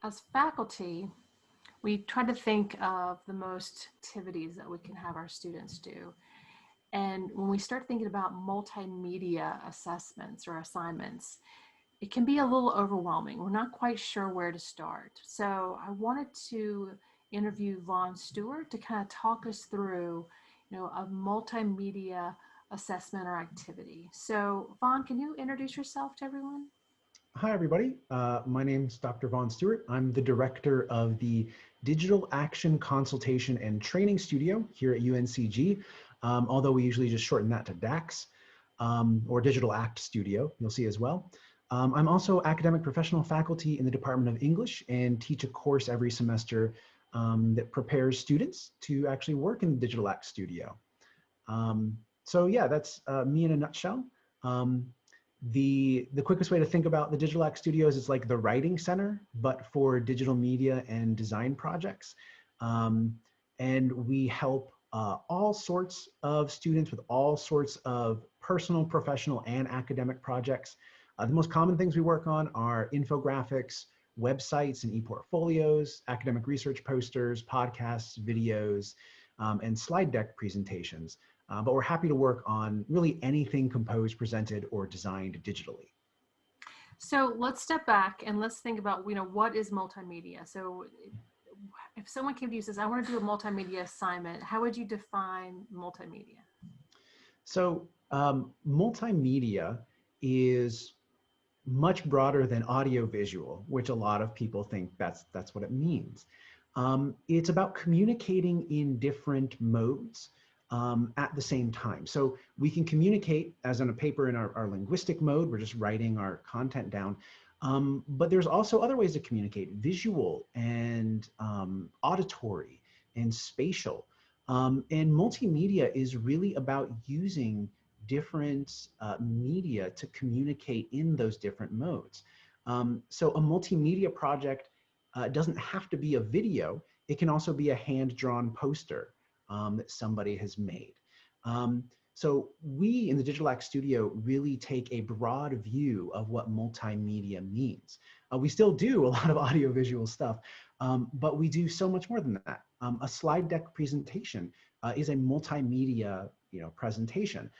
as faculty, we try to think of the most activities that we can have our students do. And when we start thinking about multimedia assessments or assignments, it can be a little overwhelming. We're not quite sure where to start. So I wanted to interview Vaughn Stewart to kind of talk us through, a multimedia assessment or activity. So Vaughn, can you introduce yourself to everyone? Hi, everybody. My name's Dr. Vaughn Stewart. I'm the director of the Digital Action Consultation and Training Studio here at UNCG, although we usually just shorten that to DAX, or Digital Act Studio, you'll see as well. I'm also academic professional faculty in the Department of English and teach a course every semester that prepares students to actually work in the Digital Act Studio. So yeah, that's me in a nutshell. The quickest way to think about the Digital Act Studio is it's like the writing center, but for digital media and design projects. And we help all sorts of students with all sorts of personal, professional, and academic projects. The most common things we work on are infographics, websites and e-portfolios, academic research posters, podcasts, videos, and slide deck presentations. But we're happy to work on really anything composed, presented, or designed digitally. So let's step back and let's think about, what is multimedia? So if someone came to you and says, I want to do a multimedia assignment, how would you define multimedia? So multimedia is much broader than audio-visual, which a lot of people think that's what it means. It's about communicating in different modes at the same time. So we can communicate as on a paper in our linguistic mode, we're just writing our content down. But there's also other ways to communicate, visual and auditory and spatial. And multimedia is really about using different media to communicate in those different modes. So a multimedia project doesn't have to be a video. It can also be a hand-drawn poster that somebody has made. So we in the Digital Act Studio really take a broad view of what multimedia means. We still do a lot of audiovisual stuff, but we do so much more than that. A slide deck presentation is a multimedia presentation.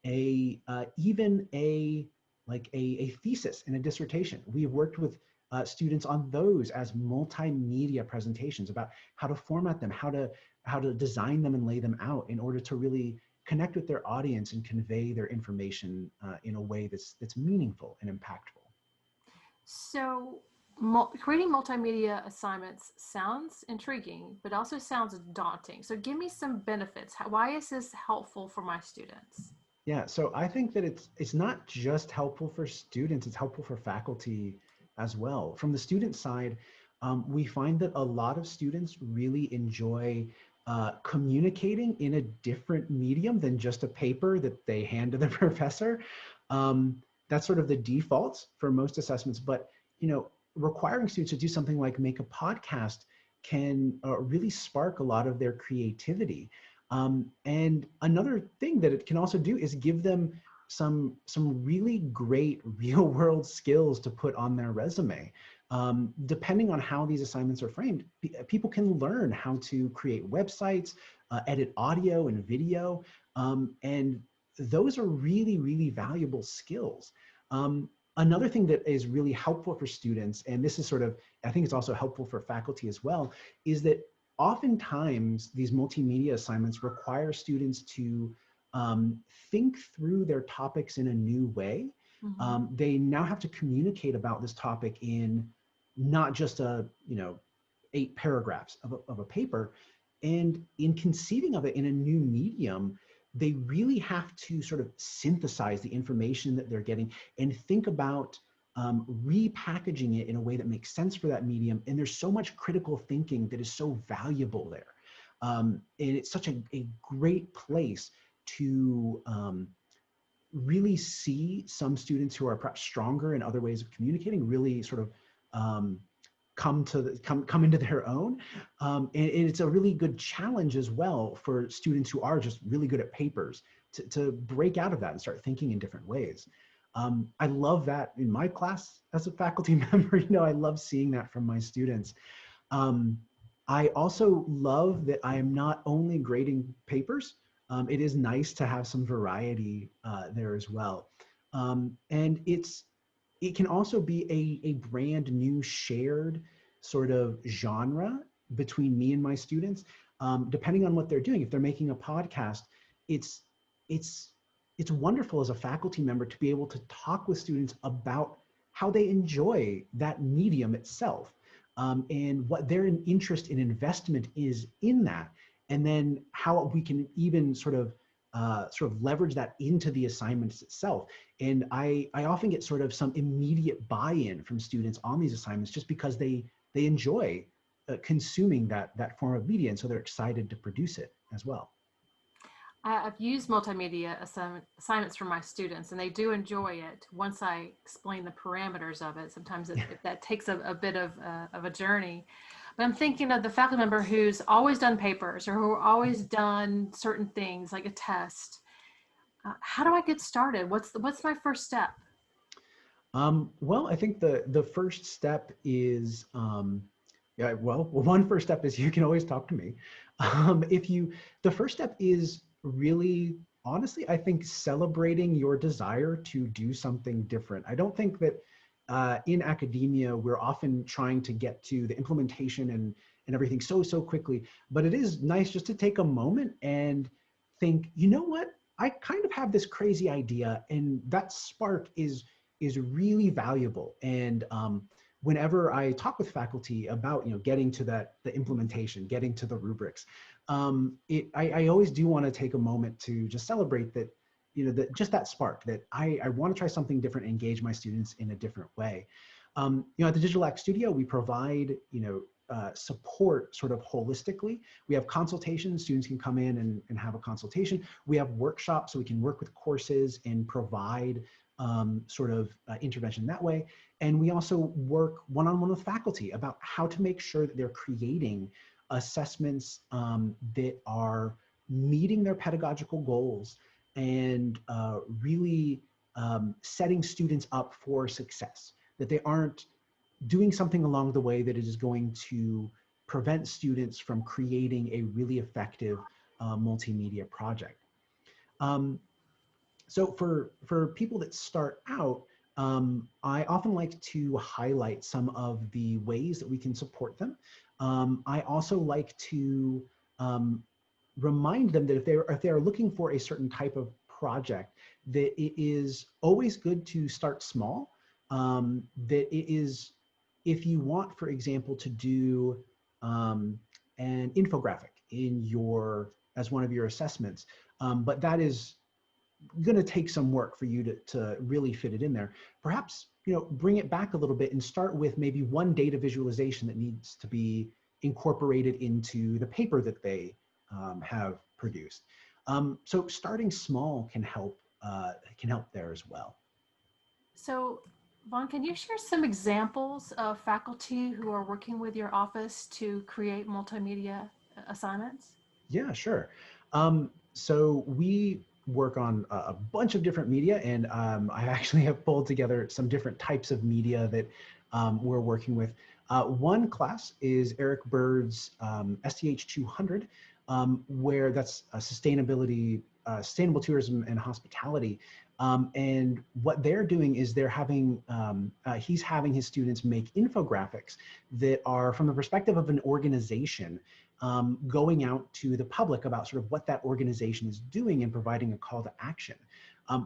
Even a thesis and a dissertation. We've worked with students on those as multimedia presentations about how to format them, how to design them and lay them out in order to really connect with their audience and convey their information in a way that's meaningful and impactful. So creating multimedia assignments sounds intriguing, but also sounds daunting. So give me some benefits. Why is this helpful for my students? Yeah, so I think that it's not just helpful for students, it's helpful for faculty as well. From the student side, we find that a lot of students really enjoy communicating in a different medium than just a paper that they hand to the professor. That's sort of the default for most assessments, but requiring students to do something like make a podcast can really spark a lot of their creativity. And another thing that it can also do is give them some really great real world skills to put on their resume. Depending on how these assignments are framed, people can learn how to create websites, edit audio and video, and those are really, really valuable skills. Another thing that is really helpful for students, and this is I think it's also helpful for faculty as well, is that oftentimes these multimedia assignments require students to think through their topics in a new way. Mm-hmm. They now have to communicate about this topic in not just 8 paragraphs of a paper, and in conceiving of it in a new medium, they really have to sort of synthesize the information that they're getting and think about repackaging it in a way that makes sense for that medium. And there's so much critical thinking that is so valuable there. And it's such a great place to really see some students who are perhaps stronger in other ways of communicating really sort of come into their own. And it's a really good challenge as well for students who are just really good at papers to break out of that and start thinking in different ways. I love that in my class as a faculty member. You know, I love seeing that from my students. Um, I also love that I am not only grading papers. It is nice to have some variety there as well. And it can also be a brand new shared sort of genre between me and my students, depending on what they're doing. If they're making a podcast, it's it's it's wonderful as a faculty member to be able to talk with students about how they enjoy that medium itself, and what their interest and investment is in that, and then how we can even sort of leverage that into the assignments itself. And I often get sort of some immediate buy-in from students on these assignments just because they enjoy consuming that form of media, and so they're excited to produce it as well. I've used multimedia assignments for my students, and they do enjoy it once I explain the parameters of it. Sometimes that takes a bit of a journey. But I'm thinking of the faculty member who's always done papers or who always done certain things like a test. How do I get started? What's my first step? Well, I think the first step is, yeah, well, one first step is you can always talk to me. If you, the first step is really, honestly, I think celebrating your desire to do something different. I don't think that in academia, we're often trying to get to the implementation and everything so quickly, but it is nice just to take a moment and think, you know what? I kind of have this crazy idea, and that spark is really valuable. And whenever I talk with faculty about, you know, getting to the implementation, getting to the rubrics, I always do want to take a moment to just celebrate that, you know, that just that spark that I want to try something different and engage my students in a different way. You know, at the Digital Act Studio, we provide, you know, support sort of holistically. We have consultations. Students can come in and have a consultation. We have workshops, so we can work with courses and provide sort of intervention that way. And we also work one-on-one with faculty about how to make sure that they're creating assessments that are meeting their pedagogical goals and really setting students up for success, that they aren't doing something along the way that is going to prevent students from creating a really effective multimedia project. Um, so for people that start out, I often like to highlight some of the ways that we can support them. I also like to remind them that if they are looking for a certain type of project, that it is always good to start small. That it is, if you want, for example, to do an infographic in your as one of your assessments, but that is going to take some work for you to really fit it in there. Perhaps, you know, bring it back a little bit and start with maybe one data visualization that needs to be incorporated into the paper that they have produced. So starting small can help there as well. So, Vaughn, can you share some examples of faculty who are working with your office to create multimedia assignments? Yeah, sure. So we work on a bunch of different media, and I actually have pulled together some different types of media that we're working with. One class is Eric Bird's STH 200, where that's sustainability, sustainable tourism and hospitality. And what they're doing is he's having his students make infographics that are from the perspective of an organization, going out to the public about sort of what that organization is doing and providing a call to action.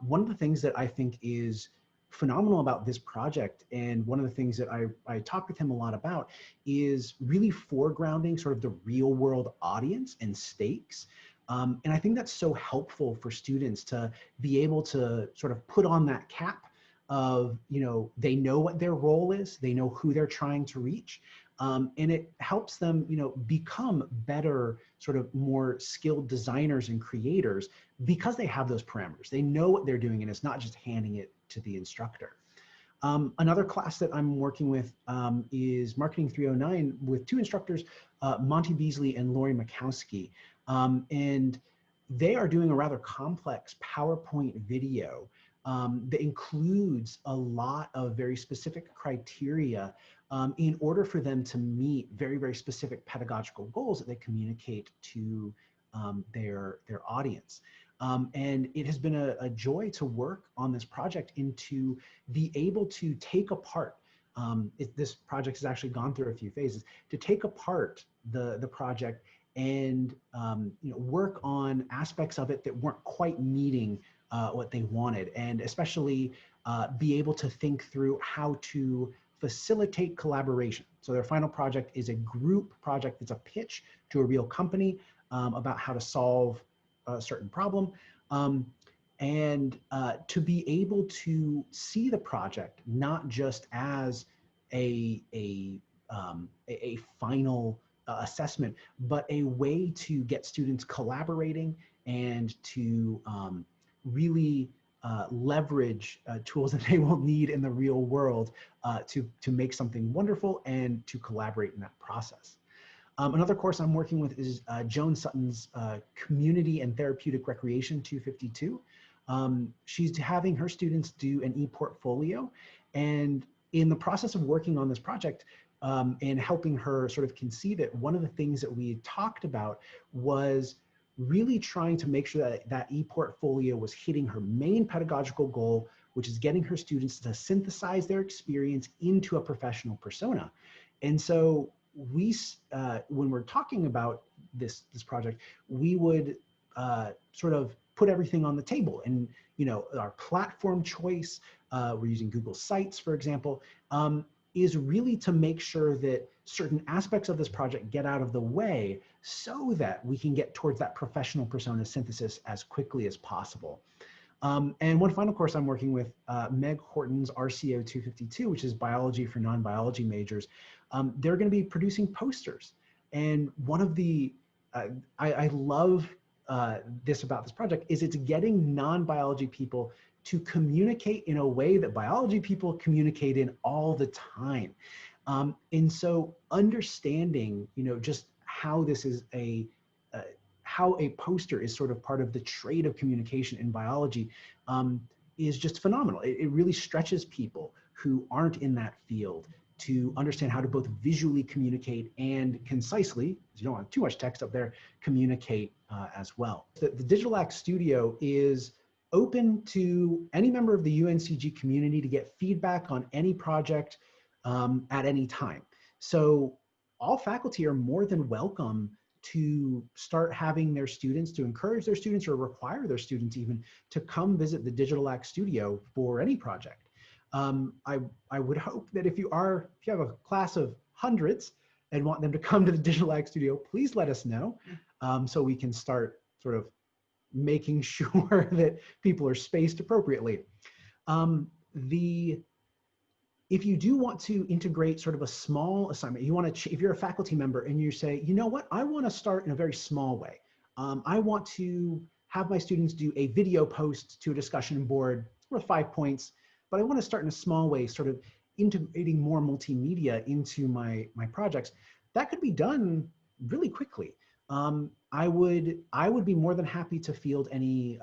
One of the things that I think is phenomenal about this project, and one of the things that I talked with him a lot about, is really foregrounding sort of the real world audience and stakes. And I think that's so helpful for students to be able to sort of put on that cap of, you know, they know what their role is, they know who they're trying to reach. And it helps them, you know, become better, sort of more skilled designers and creators because they have those parameters. They know what they're doing, and it's not just handing it to the instructor. Another class that I'm working with is Marketing 309 with two instructors, Monty Beasley and Lori Makowski. And they are doing a rather complex PowerPoint video that includes a lot of very specific criteria in order for them to meet very, very specific pedagogical goals that they communicate to their audience. And it has been a joy to work on this project and to be able to take apart, this project has actually gone through a few phases, to take apart the project and work on aspects of it that weren't quite meeting what they wanted, and especially be able to think through how to facilitate collaboration. So their final project is a group project. It's a pitch to a real company about how to solve a certain problem. And to be able to see the project not just as a final assessment, but a way to get students collaborating and to really leverage tools that they will need in the real world to make something wonderful and to collaborate in that process. Another course I'm working with is Joan Sutton's Community and Therapeutic Recreation 252. She's having her students do an e-portfolio, and in the process of working on this project and helping her sort of conceive it, one of the things that we talked about was really trying to make sure that that e-portfolio was hitting her main pedagogical goal, which is getting her students to synthesize their experience into a professional persona. And so we, when we're talking about this project, we would sort of put everything on the table, and our platform choice, we're using Google Sites, for example, is really to make sure that certain aspects of this project get out of the way so that we can get towards that professional persona synthesis as quickly as possible. And one final course I'm working with, Meg Horton's RCO 252, which is biology for non-biology majors. They're going to be producing posters. And one of the, I love this about this project is it's getting non-biology people to communicate in a way that biology people communicate in all the time. And so understanding, just how this is how a poster is sort of part of the trade of communication in biology is just phenomenal. It really stretches people who aren't in that field to understand how to both visually communicate and concisely, because you don't want too much text up there, communicate as well. The Digital Act Studio is open to any member of the UNCG community to get feedback on any project at any time. So all faculty are more than welcome to start having their students, to encourage their students or require their students even to come visit the Digital Act Studio for any project. I would hope that if you have a class of hundreds and want them to come to the Digital Act Studio, please let us know so we can start sort of making sure that people are spaced appropriately. If you do want to integrate sort of a small assignment, you want to, if you're a faculty member and you say, you know what, I want to start in a very small way. I want to have my students do a video post to a discussion board worth 5 points, but I want to start in a small way, sort of integrating more multimedia into my projects. That could be done really quickly. I would be more than happy to field any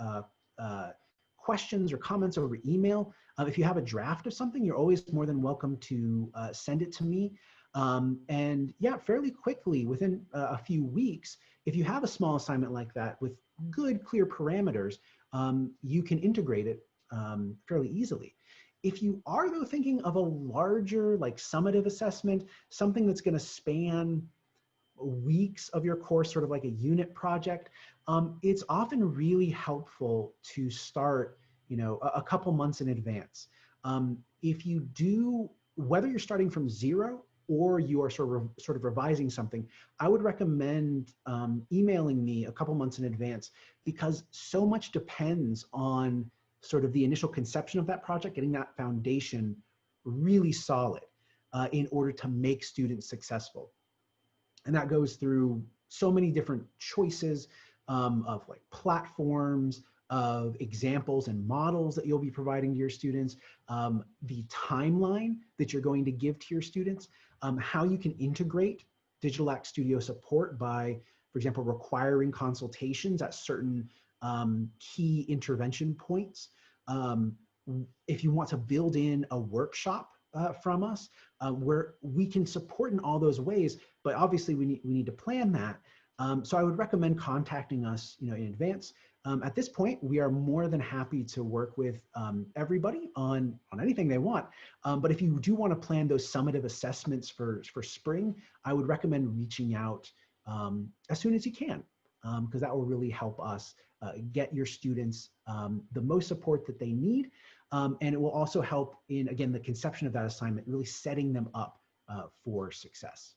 questions or comments over email. If you have a draft of something, you're always more than welcome to send it to me. And yeah, fairly quickly, within a few weeks, if you have a small assignment like that with good, clear parameters, you can integrate it fairly easily. If you are, though, thinking of a larger, like summative assessment, something that's going to span weeks of your course, sort of like a unit project, it's often really helpful to start, a couple months in advance. If you do, whether you're starting from zero or you are sort of revising something, I would recommend emailing me a couple months in advance, because so much depends on sort of the initial conception of that project, getting that foundation really solid in order to make students successful. And that goes through so many different choices of like platforms, of examples and models that you'll be providing to your students, the timeline that you're going to give to your students, how you can integrate Digital Act Studio support by, for example, requiring consultations at certain key intervention points, if you want to build in a workshop from us, where we can support in all those ways, but obviously we need to plan that. So I would recommend contacting us, in advance. At this point, we are more than happy to work with everybody on anything they want. But if you do want to plan those summative assessments for spring, I would recommend reaching out as soon as you can, because that will really help us get your students the most support that they need. And it will also help in, again, the conception of that assignment, really setting them up for success.